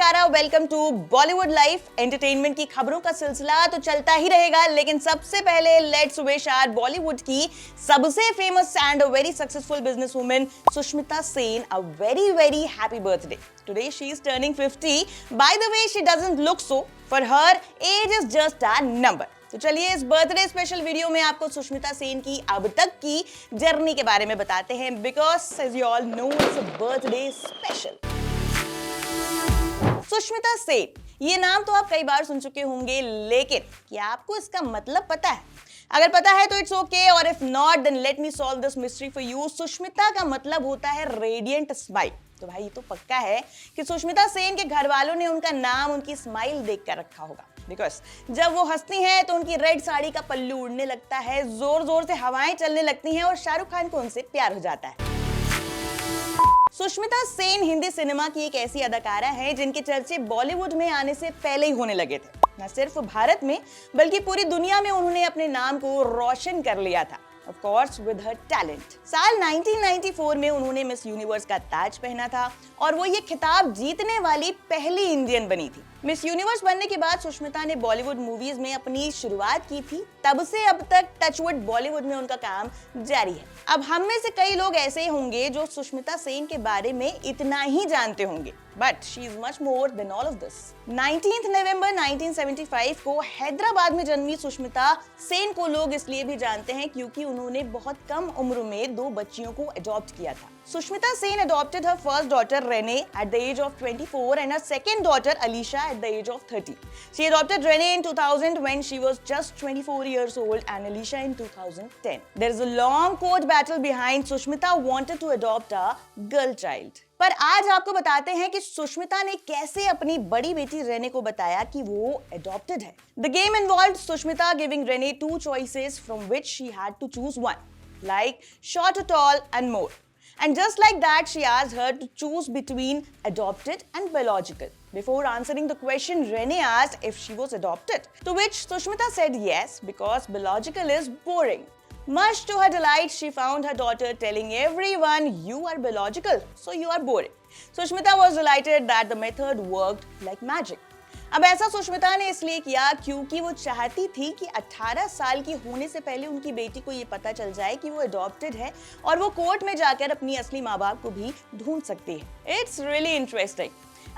नमस्कार, welcome to Bollywood Life. Entertainment की खबरों का सिलसिला तो चलता ही रहेगा, लेकिन सबसे पहले लेट्स विश आवर बॉलीवुड की सबसे famous and very successful business women Sushmita Sen a very very happy birthday. Today she is turning 50। By the way she doesn't look so, for her age is just a number. तो चलिए इस birthday special video में आपको सुष्मिता सेन की अब तक की journey के बारे में बताते हैं, because as you all know it's a birthday special. Sushmita Sen, ये नाम तो आप कई बार सुन चुके होंगे, लेकिन क्या आपको इसका मतलब पता है? अगर पता है तो इट्स ओके, और if not then let me solve this mystery for you. Sushmita का मतलब होता है रेडिएंट स्माइल। तो भाई ये तो पक्का है कि सुष्मिता सेन के घर वालों ने उनका नाम उनकी स्माइल देखकर रखा होगा, बिकॉज जब वो हंसती हैं तो उनकी रेड साड़ी का पल्लू उड़ने लगता है, जोर जोर से हवाएं चलने लगती हैं और शाहरुख खान को उनसे प्यार हो जाता है। सुष्मिता सेन हिंदी सिनेमा की एक ऐसी अदाकारा है जिनके चर्चे बॉलीवुड में आने से पहले ही होने लगे थे। न सिर्फ भारत में बल्कि पूरी दुनिया में उन्होंने अपने नाम को रोशन कर लिया था, of course with her talent। साल 1994 में उन्होंने मिस यूनिवर्स का ताज पहना था और वो ये खिताब जीतने वाली पहली इंडियन बनी थी। मिस यूनिवर्स बनने के बाद सुष्मिता ने बॉलीवुड मूवीज में अपनी शुरुआत की थी। तब से अब तक टचवुड बॉलीवुड में उनका काम जारी है। अब हम में से कई लोग ऐसे होंगे जो सुष्मिता सेन के बारे में इतना ही जानते होंगे, but she is much more than all of this. 19 नवंबर 1975 को हैदराबाद में जन्मी सुष्मिता सेन को लोग इसलिए भी जानते हैं क्योंकि उन्होंने बहुत कम उम्र में 2 बच्चियों को अडॉप्ट किया था। Sushmita Sen adopted her first daughter Renee at the age of 24 and her second daughter Alisha at the age of 30. She adopted Renee in 2000 when she was just 24 years old and Alisha in 2010. There is a long court battle behind Sushmita wanted to adopt a girl child. पर आज आपको बताते हैं कि सुष्मिता ने कैसे अपनी बड़ी बेटी रेने को बताया कि वो adopted है। The game involved Sushmita giving Renee 2 choices from which she had to choose one, like short or tall and more. And just like that, she asked her to choose between adopted and biological. Before answering the question, Renee asked if she was adopted, to which Sushmita said yes, because biological is boring. Much to her delight, she found her daughter telling everyone, "You are biological, so you are boring." Sushmita was delighted that the method worked like magic. अब ऐसा सुष्मिता ने इसलिए किया क्योंकि वो चाहती थी कि 18 साल की होने से पहले उनकी बेटी को ये पता चल जाए कि वो अडॉप्टेड है और वो कोर्ट में जाकर अपनी असली माँ बाप को भी ढूंढ सकती है। It's really interesting.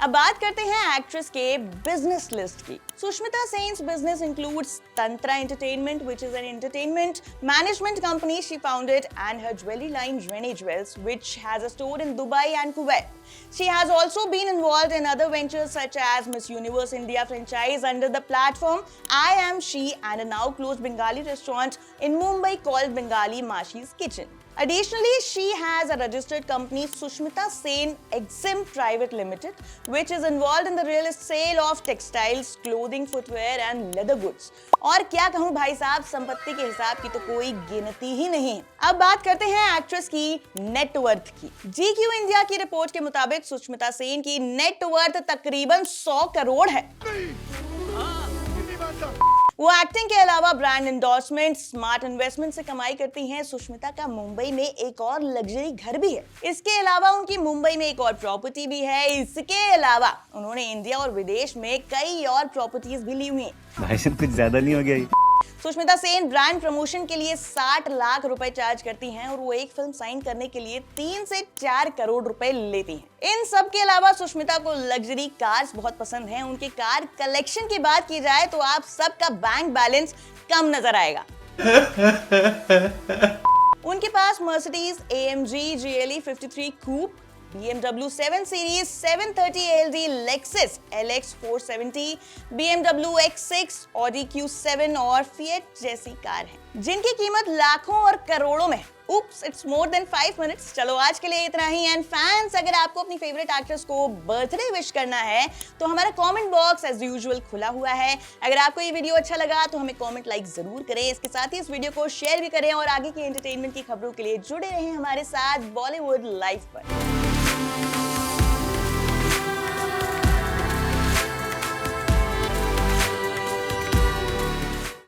अब बात करते हैं एक्ट्रेस के बिजनेस लिस्ट की। Sushmita sense business includes tantra entertainment, which is an entertainment management company she founded, and her jewelry line Renee Jewels, which has a store in Dubai and Kuwait. She has also been involved in other ventures such as Miss Universe India franchise under the platform I Am She, and a now closed Bengali restaurant in Mumbai called Bengali Mashi's Kitchen. Additionally, she has a registered company, Sushmita Sen Exim Private Limited, which is involved in the real sale of textiles, clothing, footwear and leather goods. और क्या कहूँ भाई साहब, संपत्ति के हिसाब की तो कोई गिनती ही नहीं है। अब बात करते हैं एक्ट्रेस की नेटवर्थ की। GQ इंडिया की रिपोर्ट के मुताबिक सुष्मिता सेन की नेटवर्थ तकरीबन 100 करोड़ है। वो एक्टिंग के अलावा ब्रांड एंडोर्समेंट, स्मार्ट इन्वेस्टमेंट से कमाई करती हैं। सुष्मिता का मुंबई में एक और लग्जरी घर भी है। इसके अलावा उनकी मुंबई में एक और प्रॉपर्टी भी है। इसके अलावा उन्होंने इंडिया और विदेश में कई और प्रॉपर्टीज भी ली हुई हैं। भाई साहब कुछ ज्यादा नहीं हो गया? सुष्मिता सेन ब्रांड प्रमोशन के लिए 60 लाख रुपए चार्ज करती हैं और वो एक फिल्म साइन करने के लिए 3 से 4 करोड़ रुपए लेती हैं। इन सब के अलावा सुष्मिता को लग्जरी कार्स बहुत पसंद हैं। उनके कार कलेक्शन की बात की जाए तो आप सबका बैंक बैलेंस कम नजर आएगा। उनके पास मर्सिडीज AMG GLE 53 कूप, BMW 7 Series 730 ALD, Lexus LX 470, BMW X6, Audi Q7 और Fiat जैसी कार हैं, जिनकी कीमत लाखों और करोड़ों में है। Oops, it's more than 5 minutes। चलो आज के लिए इतना ही। एंड फैंस, अगर आपको अपनी फेवरेट एक्ट्रेस को बर्थडे विश करना है तो हमारा कमेंट बॉक्स एज यूजुअल खुला हुआ है। अगर आपको ये वीडियो अच्छा लगा तो हमें कमेंट लाइक जरूर करें। इसके साथ ही इस वीडियो को शेयर भी करें और आगे की एंटरटेनमेंट की खबरों के लिए जुड़े रहें हमारे साथ बॉलीवुड लाइफ पर।